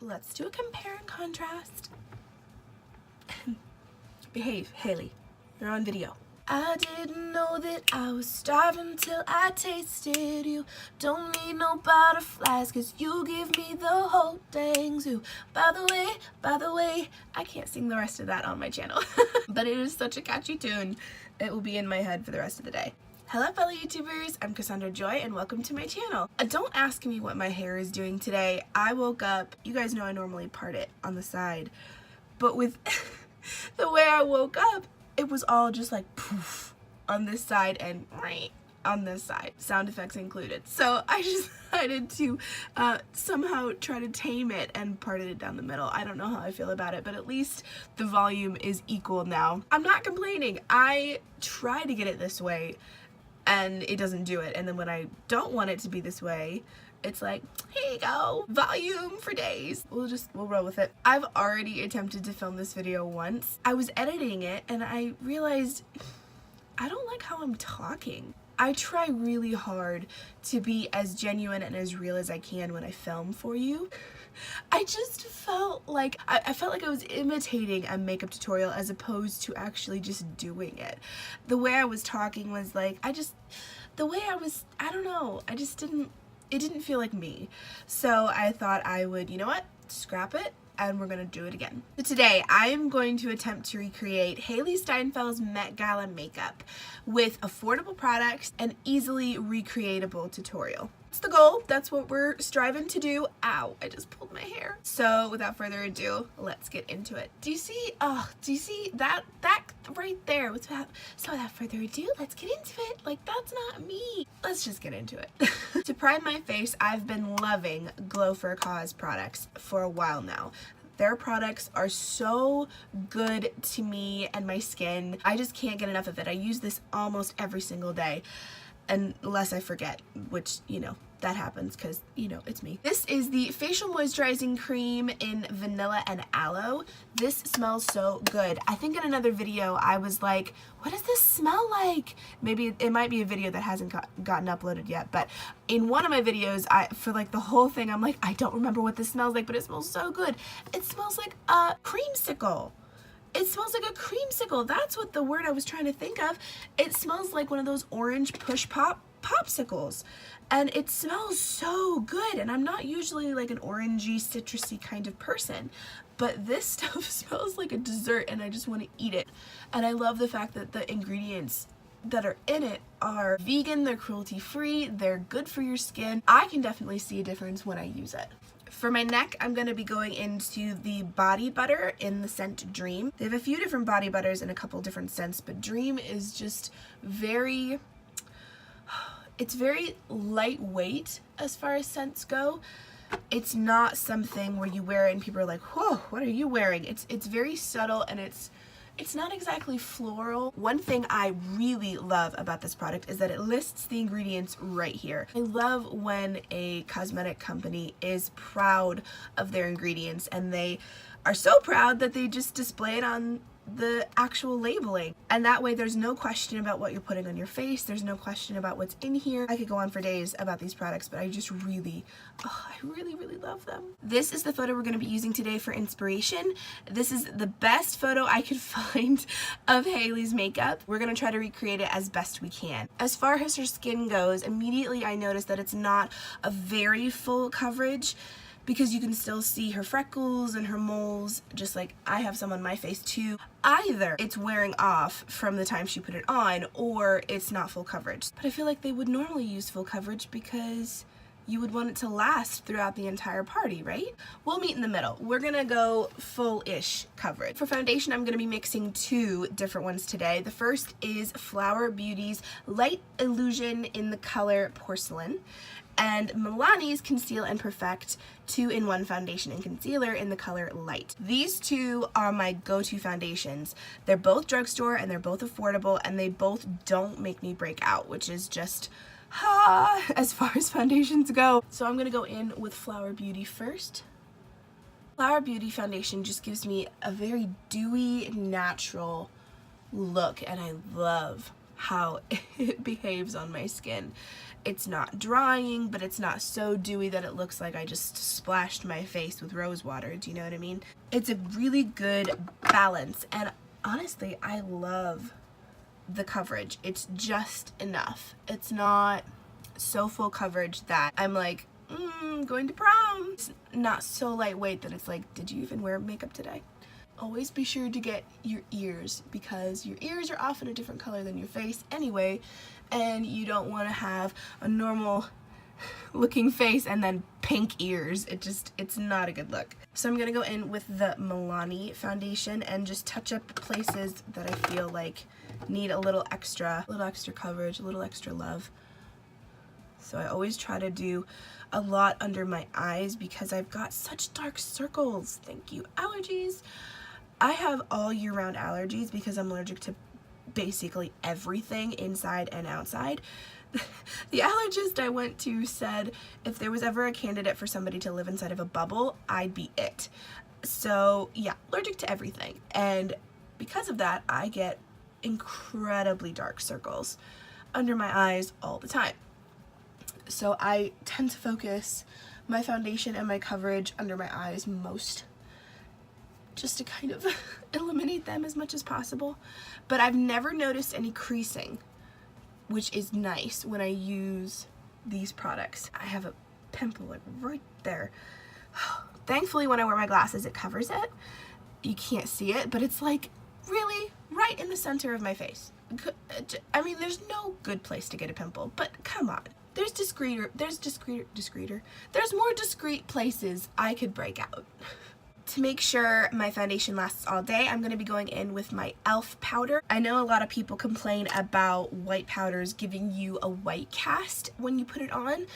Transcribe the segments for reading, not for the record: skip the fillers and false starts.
let's do a compare and contrast. Behave, Hailee. You're on video. I didn't know that I was starving till I tasted you. Don't need no butterflies, cause you give me the whole dang zoo. By the way, I can't sing the rest of that on my channel. But it is such a catchy tune, it will be in my head for the rest of the day. Hello fellow YouTubers, I'm Cassandra Joy and welcome to my channel. Don't ask me what my hair is doing today. I woke up, you guys know I normally part it on the side, but with the way I woke up, it was all just like poof on this side and right on this side, sound effects included. So I just decided to somehow try to tame it and parted it down the middle. I don't know how I feel about it, but at least the volume is equal now. I'm not complaining. I try to get it this way and it doesn't do it. And then when I don't want it to be this way, it's like, here you go, volume for days. We'll roll with it. I've already attempted to film this video once. I was editing it and I realized I don't like how I'm talking. I try really hard to be as genuine and as real as I can when I film for you. I just felt like I felt like I was imitating a makeup tutorial as opposed to actually just doing it. The way I was talking was like, I don't know, it didn't feel like me. So I thought I would, you know what, scrap it and we're gonna do it again. So today I'm going to attempt to recreate Hailee Steinfeld's Met Gala makeup with affordable products and easily recreatable tutorial. That's the goal, that's what we're striving to do. Ow, I just pulled my hair. So without further ado, let's get into it. Do you see that right there? So without further ado, let's get into it. Like, that's not me. Let's just get into it. To prime my face, I've been loving Glow for a Cause products for a while now. Their products are so good to me and my skin. I just can't get enough of it. I use this almost every single day, unless I forget, which, you know, that happens because, you know, it's me. This is the facial moisturizing cream in vanilla and aloe. This smells so good. I think in another video I was like, what does this smell like? Maybe it might be a video that hasn't gotten uploaded yet, but in one of my videos, for like the whole thing, I'm like, I don't remember what this smells like, but it smells so good. It smells like a creamsicle. It smells like a creamsicle. That's what the word I was trying to think of. It smells like one of those orange push popsicles. And it smells so good. And I'm not usually like an orangey, citrusy kind of person. But this stuff smells like a dessert and I just want to eat it. And I love the fact that the ingredients that are in it are vegan, they're cruelty-free, they're good for your skin. I can definitely see a difference when I use it. For my neck, I'm going to be going into the body butter in the scent Dream. They have a few different body butters in a couple different scents, but Dream is just it's very lightweight as far as scents go. It's not something where you wear it and people are like, whoa, what are you wearing? It's very subtle and it's not exactly floral. One thing I really love about this product is that it lists the ingredients right here. I love when a cosmetic company is proud of their ingredients and they are so proud that they just display it on the actual labeling. And that way there's no question about what you're putting on your face. There's no question about what's in here. I could go on for days about these products, but I just really love them. This is the photo we're going to be using today for inspiration. This is the best photo I could find of Hailee's makeup. We're going to try to recreate it as best we can. As far as her skin goes, immediately I noticed that it's not a very full coverage, because you can still see her freckles and her moles, just like I have some on my face too. Either it's wearing off from the time she put it on, or it's not full coverage. But I feel like they would normally use full coverage because you would want it to last throughout the entire party, right? We'll meet in the middle. We're gonna go full-ish coverage. For foundation, I'm gonna be mixing two different ones today. The first is Flower Beauty's Light Illusion in the color Porcelain, and Milani's Conceal and Perfect 2-in-1 foundation and concealer in the color Light. These two are my go-to foundations. They're both drugstore and they're both affordable and they both don't make me break out, which is just as far as foundations go. So I'm gonna go in with Flower Beauty first. Flower Beauty foundation just gives me a very dewy, natural look and I love how it behaves on my skin. It's not drying, but it's not so dewy that it looks like I just splashed my face with rose water. Do you know what I mean? It's a really good balance, and honestly, I love the coverage. It's just enough. It's not so full coverage that I'm like, going to prom. It's not so lightweight that it's like, did you even wear makeup today? Always be sure to get your ears, because your ears are often a different color than your face anyway, and you don't want to have a normal looking face and then pink ears. It's not a good look. So I'm gonna go in with the Milani foundation and just touch up places that I feel like need a little extra coverage, a little extra love. So I always try to do a lot under my eyes because I've got such dark circles. Thank you, allergies. I have all year round allergies because I'm allergic to basically everything inside and outside. The allergist I went to said if there was ever a candidate for somebody to live inside of a bubble, I'd be it. So yeah, allergic to everything. And because of that, I get incredibly dark circles under my eyes all the time. So I tend to focus my foundation and my coverage under my eyes most, just to kind of eliminate them as much as possible. But I've never noticed any creasing, which is nice when I use these products. I have a pimple like right there. Thankfully, when I wear my glasses, it covers it. You can't see it, but it's like really right in the center of my face. I mean, there's no good place to get a pimple, but come on. There's more discreet places I could break out. To make sure my foundation lasts all day, I'm going to be going in with my e.l.f. powder. I know a lot of people complain about white powders giving you a white cast when you put it on,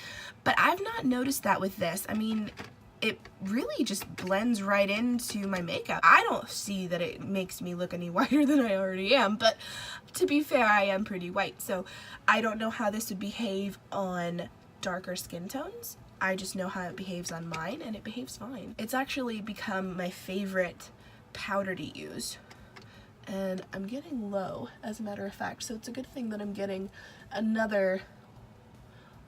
but I've not noticed that with this. I mean, it really just blends right into my makeup. I don't see that it makes me look any whiter than I already am, but to be fair, I am pretty white, so I don't know how this would behave on darker skin tones. I just know how it behaves on mine, and it behaves fine. It's actually become my favorite powder to use, and I'm getting low, as a matter of fact, so it's a good thing that I'm getting another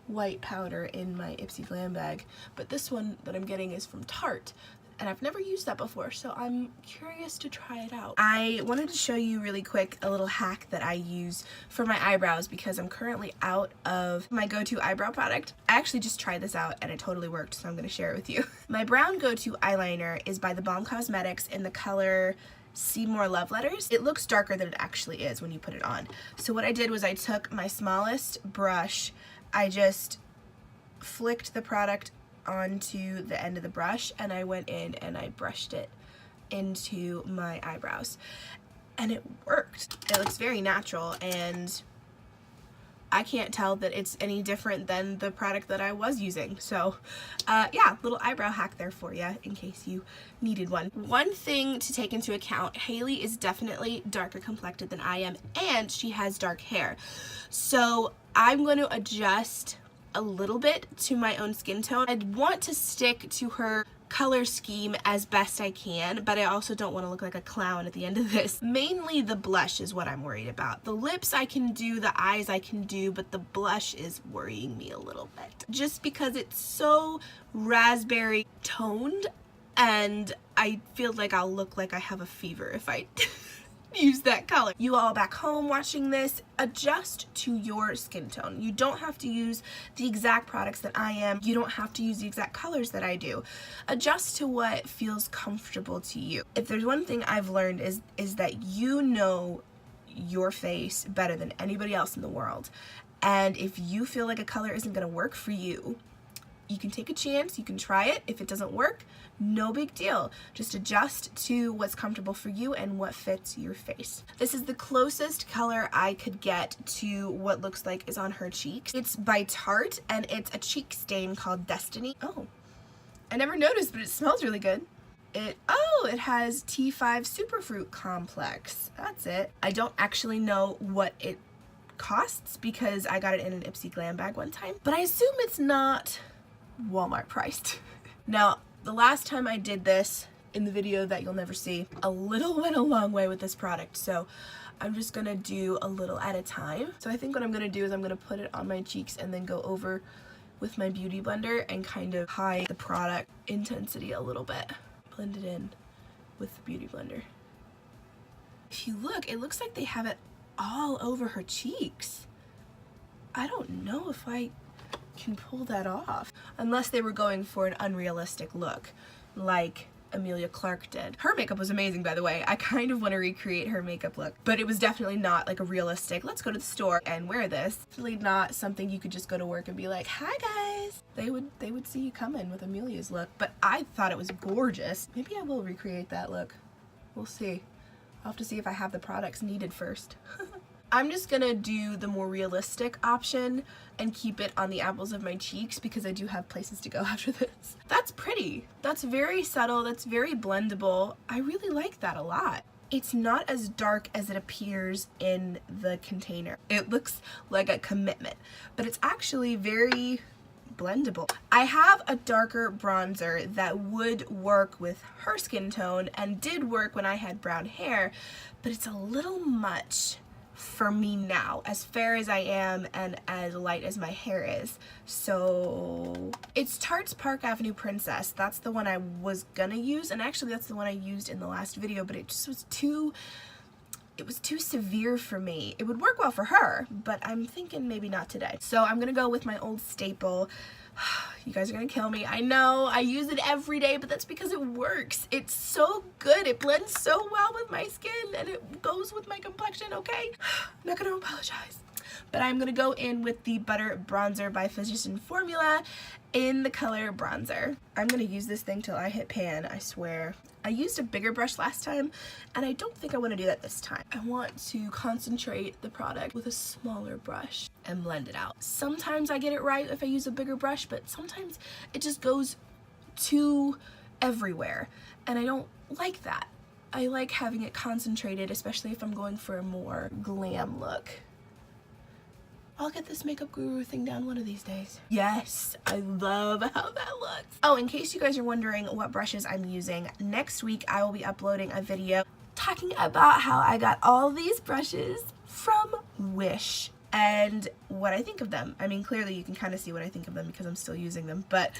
white powder in my Ipsy Glam bag. But this one that I'm getting is from Tarte, and I've never used that before, so I'm curious to try it out. I wanted to show you really quick a little hack that I use for my eyebrows because I'm currently out of my go-to eyebrow product. I actually just tried this out and it totally worked, so I'm going to share it with you. My brown go-to eyeliner is by the Balm Cosmetics in the color See More Love Letters. It looks darker than it actually is when you put it on. So what I did was I took my smallest brush, I just flicked the product onto the end of the brush, and I went in and I brushed it into my eyebrows, and it worked. It looks very natural, and I can't tell that it's any different than the product that I was using. So yeah, little eyebrow hack there for you in case you needed one. One thing to take into account, Hailee is definitely darker complected than I am, and she has dark hair. So I'm going to adjust a little bit to my own skin tone. I want to stick to her color scheme as best I can, but I also don't want to look like a clown at the end of this. Mainly the blush is what I'm worried about. The lips I can do, the eyes I can do, but the blush is worrying me a little bit. Just because it's so raspberry toned, and I feel like I'll look like I have a fever if I use that color. You all back home watching this, adjust to your skin tone. You don't have to use the exact products that I am. You don't have to use the exact colors that I do. Adjust to what feels comfortable to you. If there's one thing I've learned is that you know your face better than anybody else in the world. And if you feel like a color isn't gonna work for you, you can take a chance, you can try it. If it doesn't work, no big deal. Just adjust to what's comfortable for you and what fits your face. This is the closest color I could get to what looks like is on her cheeks. It's by Tarte, and it's a cheek stain called Destiny. Oh, I never noticed, but it smells really good. It has T5 Superfruit Complex. That's it. I don't actually know what it costs because I got it in an Ipsy Glam bag one time, but I assume it's not Walmart priced. Now, the last time I did this, in the video that you'll never see. A little went a long way with this product, so I'm just gonna do a little at a time. So I think what I'm gonna do is I'm gonna put it on my cheeks and then go over with my beauty blender and kind of hide the product intensity a little bit. Blend it in with the beauty blender. If you look, it looks like they have it all over her cheeks. I don't know if I can pull that off. Unless they were going for an unrealistic look, like Emilia Clarke did. Her makeup was amazing, by the way. I kind of want to recreate her makeup look, but it was definitely not like a realistic, let's go to the store and wear this. Definitely not something you could just go to work and be like, hi guys. They would see you coming with Emilia's look, but I thought it was gorgeous. Maybe I will recreate that look. We'll see. I'll have to see if I have the products needed first. I'm just gonna do the more realistic option and keep it on the apples of my cheeks because I do have places to go after this. That's pretty. That's very subtle. That's very blendable. I really like that a lot. It's not as dark as it appears in the container. It looks like a commitment, but it's actually very blendable. I have a darker bronzer that would work with her skin tone and did work when I had brown hair, but it's a little much for me now, as fair as I am and as light as my hair is. So it's Tarte's Park Avenue Princess. That's the one I was gonna use, and actually that's the one I used in the last video, but it just was too severe for me. It would work well for her, but I'm thinking maybe not today. So I'm gonna go with my old staple. You guys are gonna kill me. I know, I use it every day, but that's because it works. It's so good. It blends so well with my skin and it goes with my complexion, okay? I'm not gonna apologize. But I'm gonna go in with the Butter Bronzer by Physician Formula in the color Bronzer. I'm gonna use this thing till I hit pan, I swear. I used a bigger brush last time, and I don't think I want to do that this time. I want to concentrate the product with a smaller brush and blend it out. Sometimes I get it right if I use a bigger brush, but sometimes it just goes too everywhere, and I don't like that. I like having it concentrated, especially if I'm going for a more glam look. I'll get this makeup guru thing down one of these days. Yes, I love how that looks. Oh, in case you guys are wondering what brushes I'm using, next week I will be uploading a video talking about how I got all these brushes from Wish and what I think of them. I mean, clearly you can kind of see what I think of them because I'm still using them, but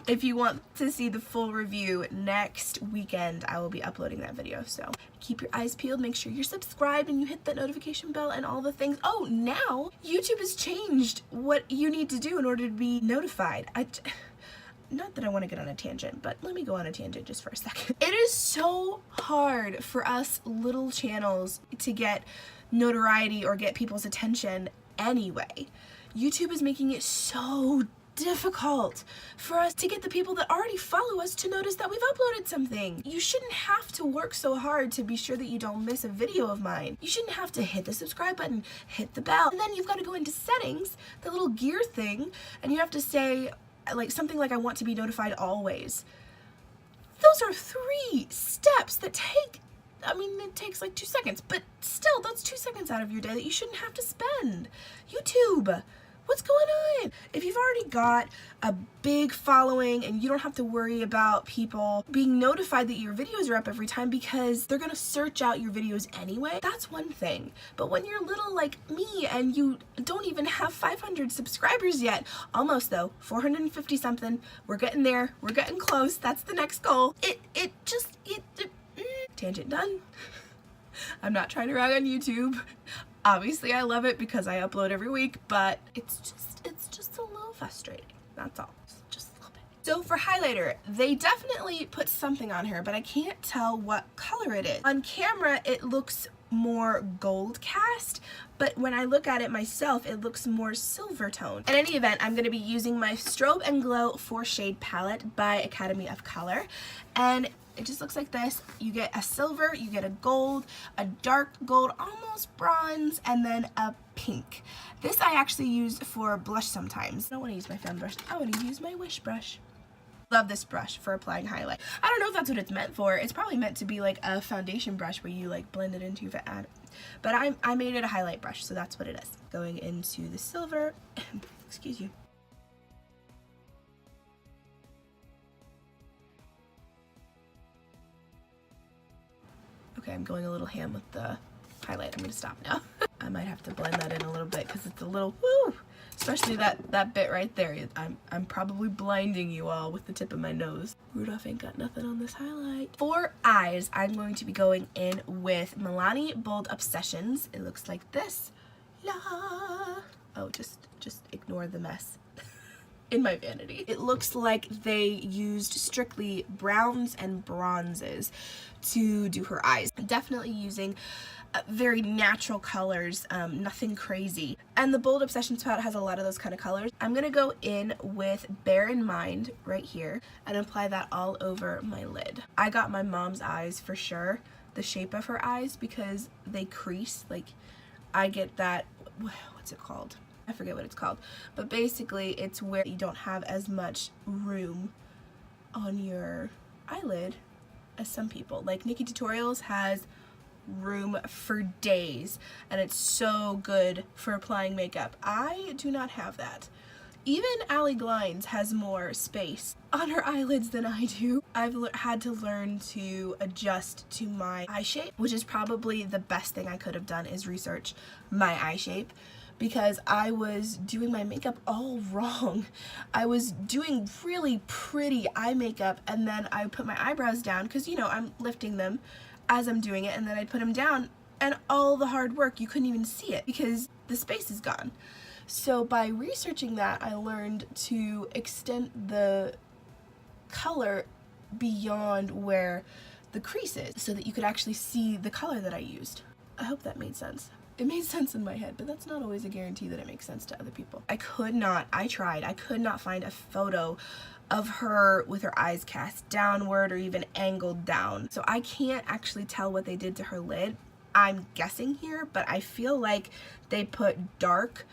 if you want to see the full review, next weekend I will be uploading that video. So keep your eyes peeled, make sure you're subscribed and you hit that notification bell and all the things. Oh, now YouTube has changed what you need to do in order to be notified. Not that I want to get on a tangent, but let me go on a tangent just for a second. It is so hard for us little channels to get notoriety or get people's attention anyway. YouTube is making it so difficult for us to get the people that already follow us to notice that we've uploaded something. You shouldn't have to work so hard to be sure that you don't miss a video of mine. You shouldn't have to hit the subscribe button, hit the bell, and then you've got to go into settings, the little gear thing, and you have to say like something like I want to be notified always. Those are 3 steps that take, I mean, it takes like 2 seconds, but still, that's 2 seconds out of your day that you shouldn't have to spend. YouTube, what's going on? If you've already got a big following and you don't have to worry about people being notified that your videos are up every time because they're gonna search out your videos anyway, that's one thing. But when you're little like me and you don't even have 500 subscribers yet, almost though, 450 something, we're getting there, we're getting close, that's the next goal. Tangent done. I'm not trying to rag on YouTube. Obviously I love it because I upload every week, but it's just a little frustrating. That's all. Just a little bit. So for highlighter, they definitely put something on her, but I can't tell what color it is. On camera, it looks more gold cast, but when I look at it myself, it looks more silver tone. In any event, I'm going to be using my Strobe and Glow 4-shade palette by Academy of Color, and it just looks like this. You get a silver, you get a gold, a dark gold, almost bronze, and then a pink. This I actually use for blush sometimes. I don't want to use my fan brush. I want to use my Wish brush. Love this brush for applying highlight. I don't know if that's what it's meant for. It's probably meant to be like a foundation brush where you like blend it into your ad. But I made it a highlight brush, so that's what it is. Going into the silver. Excuse you. Okay, I'm going a little ham with the highlight. I'm gonna stop now. I might have to blend that in a little bit because it's a little, woo! Especially that bit right there. I'm probably blinding you all with the tip of my nose. Rudolph ain't got nothing on this highlight. For eyes, I'm going to be going in with Milani Bold Obsessions. It looks like this. La! Oh, just ignore the mess in my vanity. It looks like they used strictly browns and bronzes to do her eyes. Definitely using very natural colors, nothing crazy. And the Bold Obsessions palette has a lot of those kind of colors. I'm gonna go in with Bear in Mind right here and apply that all over my lid. I got my mom's eyes for sure, the shape of her eyes, because they crease. Like, I get that, what's it called? I forget what it's called. But basically, it's where you don't have as much room on your eyelid as some people. Like, Nikki Tutorials has room for days, and it's so good for applying makeup. I do not have that. Even Allie Glines has more space on her eyelids than I do. I've had to learn to adjust to my eye shape, which is probably the best thing I could have done, is research my eye shape, because I was doing my makeup all wrong. I was doing really pretty eye makeup, and then I put my eyebrows down because, you know, I'm lifting them as I'm doing it, and then I'd put them down, and all the hard work, you couldn't even see it because the space is gone. So by researching that, I learned to extend the color beyond where the crease is so that you could actually see the color that I used. I hope that made sense. It made sense in my head, but that's not always a guarantee that it makes sense to other people. I could not find a photo of her with her eyes cast downward or even angled down. So I can't actually tell what they did to her lid. I'm guessing here, but I feel like they put dark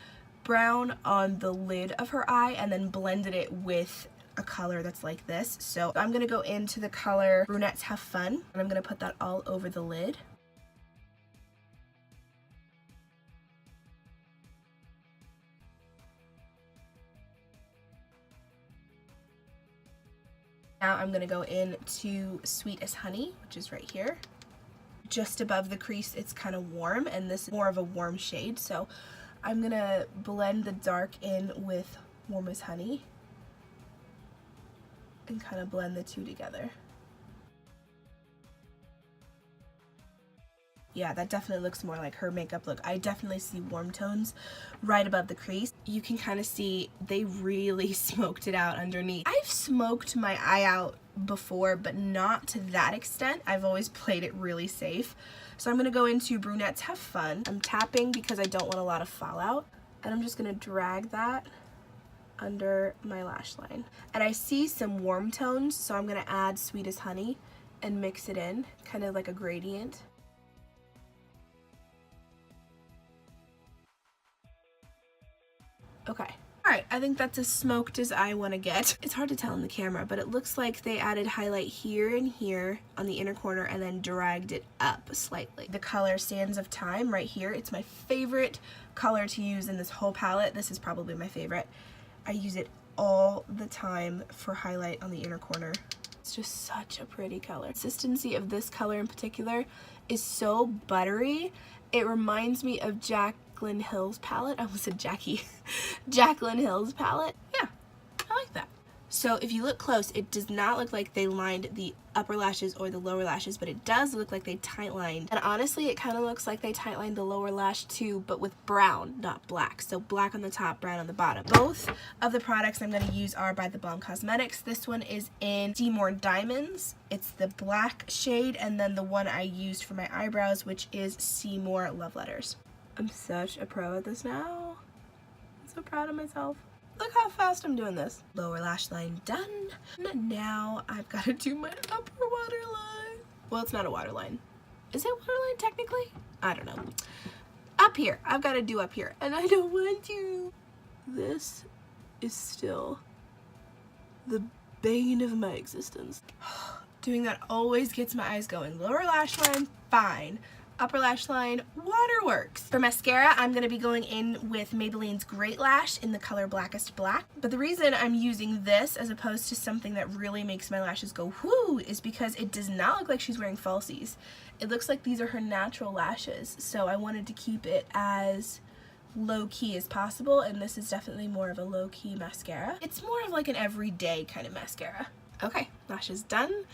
brown on the lid of her eye and then blended it with a color that's like this. So I'm gonna go into the color Brunettes Have Fun, and I'm gonna put that all over the lid. Now I'm going to go into Sweet as Honey, which is right here. Just above the crease, it's kind of warm, and this is more of a warm shade. So I'm going to blend the dark in with Warm as Honey and kind of blend the two together. Yeah, that definitely looks more like her makeup look. I definitely see warm tones right above the crease. You can kind of see they really smoked it out underneath. I've smoked my eye out before, but not to that extent. I've always played it really safe. So I'm going to go into Brunettes Have Fun. I'm tapping because I don't want a lot of fallout. And I'm just going to drag that under my lash line. And I see some warm tones, so I'm going to add Sweet as Honey and mix it in, kind of like a gradient. Okay. Alright, I think that's as smoked as I want to get. It's hard to tell in the camera, but it looks like they added highlight here and here on the inner corner and then dragged it up slightly. The color Sands of Time right here, it's my favorite color to use in this whole palette. This is probably my favorite. I use it all the time for highlight on the inner corner. It's just such a pretty color. The consistency of this color in particular is so buttery. It reminds me of Jaclyn Hill's palette. I almost said Jackie. Jaclyn Hill's palette. Yeah, I like that. So if you look close, it does not look like they lined the upper lashes or the lower lashes, but it does look like they tight lined. And honestly, it kind of looks like they tight lined the lower lash too, but with brown, not black. So black on the top, brown on the bottom. Both of the products I'm going to use are by The Balm Cosmetics. This one is in Seymour Diamonds. It's the black shade, and then the one I used for my eyebrows, which is Seymour Love Letters. I'm such a pro at this now. I'm so proud of myself. Look how fast I'm doing this. Lower lash line done. Now I've got to do my upper waterline. Well, it's not a waterline. Is it waterline technically? I don't know. Up here. I've got to do up here. And I don't want to. This is still the bane of my existence. Doing that always gets my eyes going. Lower lash line, fine. upper lash line, Waterworks. For mascara, I'm going to be going in with Maybelline's Great Lash in the color Blackest Black. But the reason I'm using this as opposed to something that really makes my lashes go whoo is because it does not look like she's wearing falsies. It looks like these are her natural lashes, so I wanted to keep it as low-key as possible, and this is definitely more of a low-key mascara. It's more of like an everyday kind of mascara. Okay, lashes done.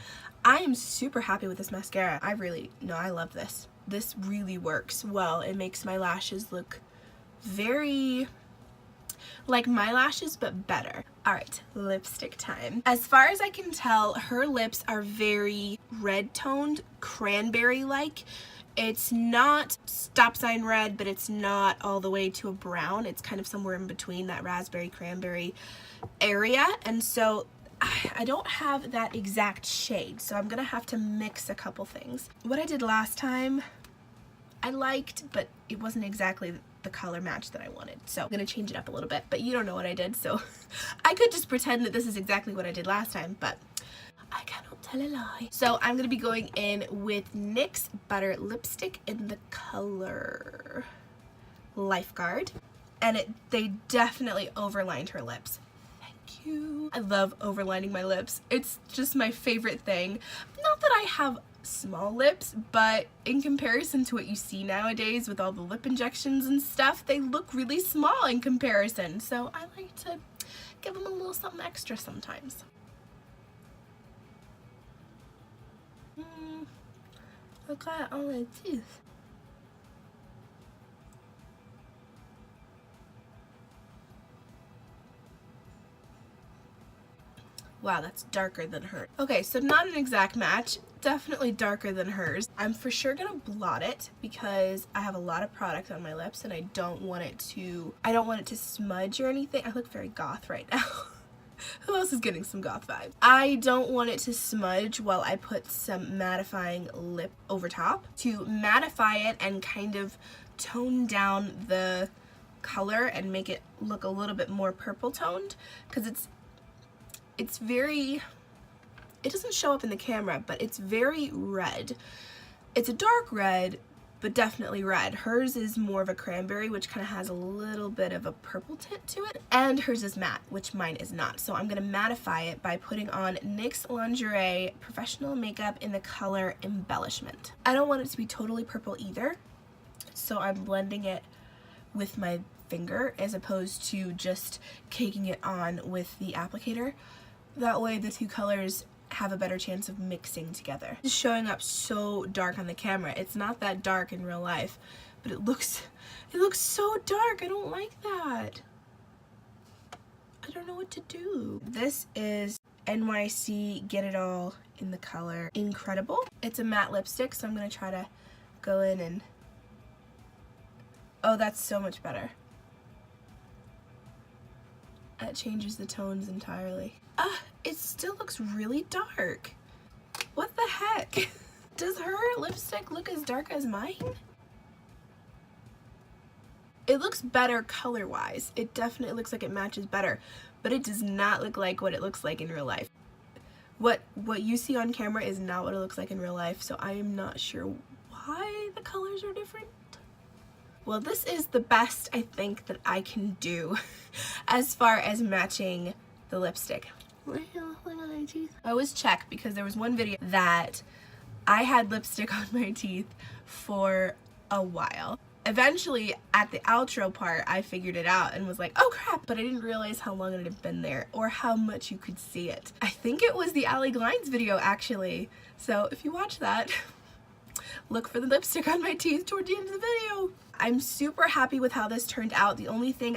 I am super happy with this mascara. I love this. This really works well. It makes my lashes look very like my lashes, but better. Alright, lipstick time. As far as I can tell, her lips are very red toned, cranberry-like. It's not stop sign red, but it's not all the way to a brown. It's kind of somewhere in between that raspberry cranberry area, and so I don't have that exact shade, so I'm gonna have to mix a couple things. What I did last time I liked, but it wasn't exactly the color match that I wanted, so I'm gonna change it up a little bit, but you don't know what I did, so I could just pretend that this is exactly what I did last time, but I cannot tell a lie. So I'm gonna be going in with NYX Butter Lipstick in the color Lifeguard, and they definitely overlined her lips. Thank you. I love overlining my lips. It's just my favorite thing. Not that I have small lips, but in comparison to what you see nowadays with all the lip injections and stuff, they look really small in comparison, so I like to give them a little something extra sometimes. Look at all my teeth. Wow, that's darker than hers. Okay, so not an exact match. Definitely darker than hers. I'm for sure gonna blot it because I have a lot of product on my lips and I don't want it to smudge or anything. I look very goth right now. Who else is getting some goth vibes? I don't want it to smudge while I put some mattifying lip over top. To mattify it and kind of tone down the color and make it look a little bit more purple toned, because it's very, it doesn't show up in the camera, but it's very red. It's a dark red, but definitely red. Hers is more of a cranberry, which kind of has a little bit of a purple tint to it. And hers is matte, which mine is not. So I'm going to mattify it by putting on NYX Lingerie Professional Makeup in the color Embellishment. I don't want it to be totally purple either, so I'm blending it with my finger as opposed to just caking it on with the applicator. That way the two colors have a better chance of mixing together. It's showing up so dark on the camera. It's not that dark in real life, but it looks so dark. I don't like that. I don't know what to do. This is NYC Get It All in the color Incredible. It's a matte lipstick, so I'm gonna try to go in and, oh, that's so much better. That changes the tones entirely. It still looks really dark. What the heck? Does her lipstick look as dark as mine? It looks better color-wise. It definitely looks like it matches better, but it does not look like what it looks like in real life. What you see on camera is not what it looks like in real life, so I am not sure why the colors are different. Well, this is the best I think that I can do as far as matching the lipstick. I always check because there was one video that I had lipstick on my teeth for a while. Eventually, at the outro part, I figured it out and was like, oh crap, but I didn't realize how long it had been there or how much you could see it. I think it was the Hailee Glines video, actually. So if you watch that, look for the lipstick on my teeth toward the end of the video. I'm super happy with how this turned out. The only thing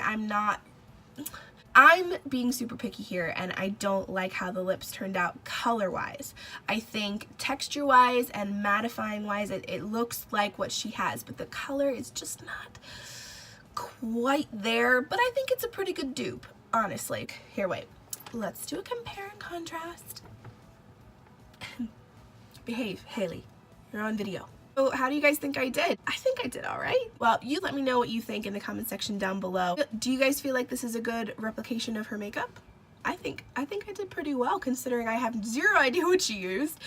I'm being super picky here, and I don't like how the lips turned out color-wise. I think texture-wise and mattifying-wise, it looks like what she has, but the color is just not quite there, but I think it's a pretty good dupe, honestly. Here, wait. Let's do a compare and contrast. Behave, Hailee. You're on video. So how do you guys think I did? I think I did all right. Well, you let me know what you think in the comment section down below. Do you guys feel like this is a good replication of her makeup? I think I did pretty well considering I have zero idea what she used.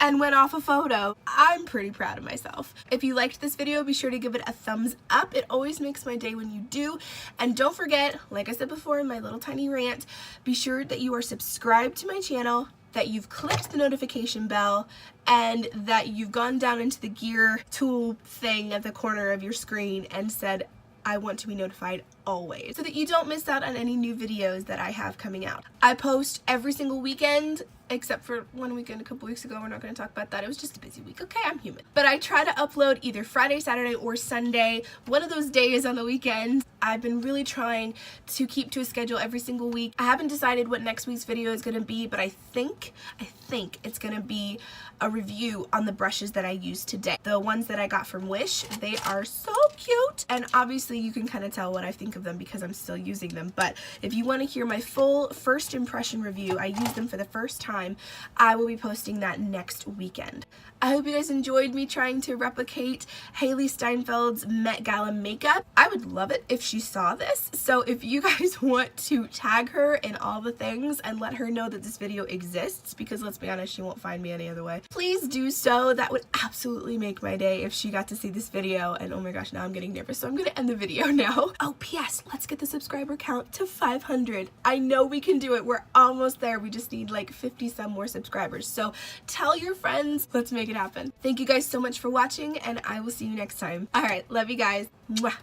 and went off a photo. I'm pretty proud of myself. If you liked this video, be sure to give it a thumbs up. It always makes my day when you do. And don't forget, like I said before in my little tiny rant, be sure that you are subscribed to my channel, that you've clicked the notification bell, and that you've gone down into the gear tool thing at the corner of your screen and said, I want to be notified always, so that you don't miss out on any new videos that I have coming out. I post every single weekend, except for one weekend a couple weeks ago. We're not going to talk about that. It was just a busy week. Okay, I'm human. But I try to upload either Friday, Saturday, or Sunday, one of those days on the weekends. I've been really trying to keep to a schedule every single week. I haven't decided what next week's video is going to be, but I think it's going to be a review on the brushes that I used today. The ones that I got from Wish, they are so cute, and obviously you can kind of tell what I think of them because I'm still using them. But if you want to hear my full first impression review, I used them for the first time, I will be posting that next weekend. I hope you guys enjoyed me trying to replicate Hailee Steinfeld's Met Gala makeup. I would love it if she saw this, so if you guys want to tag her in all the things and let her know that this video exists, because let's be honest, she won't find me any other way, please do so. That would absolutely make my day if she got to see this video. And oh my gosh, now I'm getting nervous, so I'm gonna end the video now. Oh, P.S. let's get the subscriber count to 500. I know we can do it. We're almost there. We just need like 50 some more subscribers. So tell your friends. Let's make it happen. Thank you guys so much for watching, and I will see you next time. All right, love you guys. Mwah.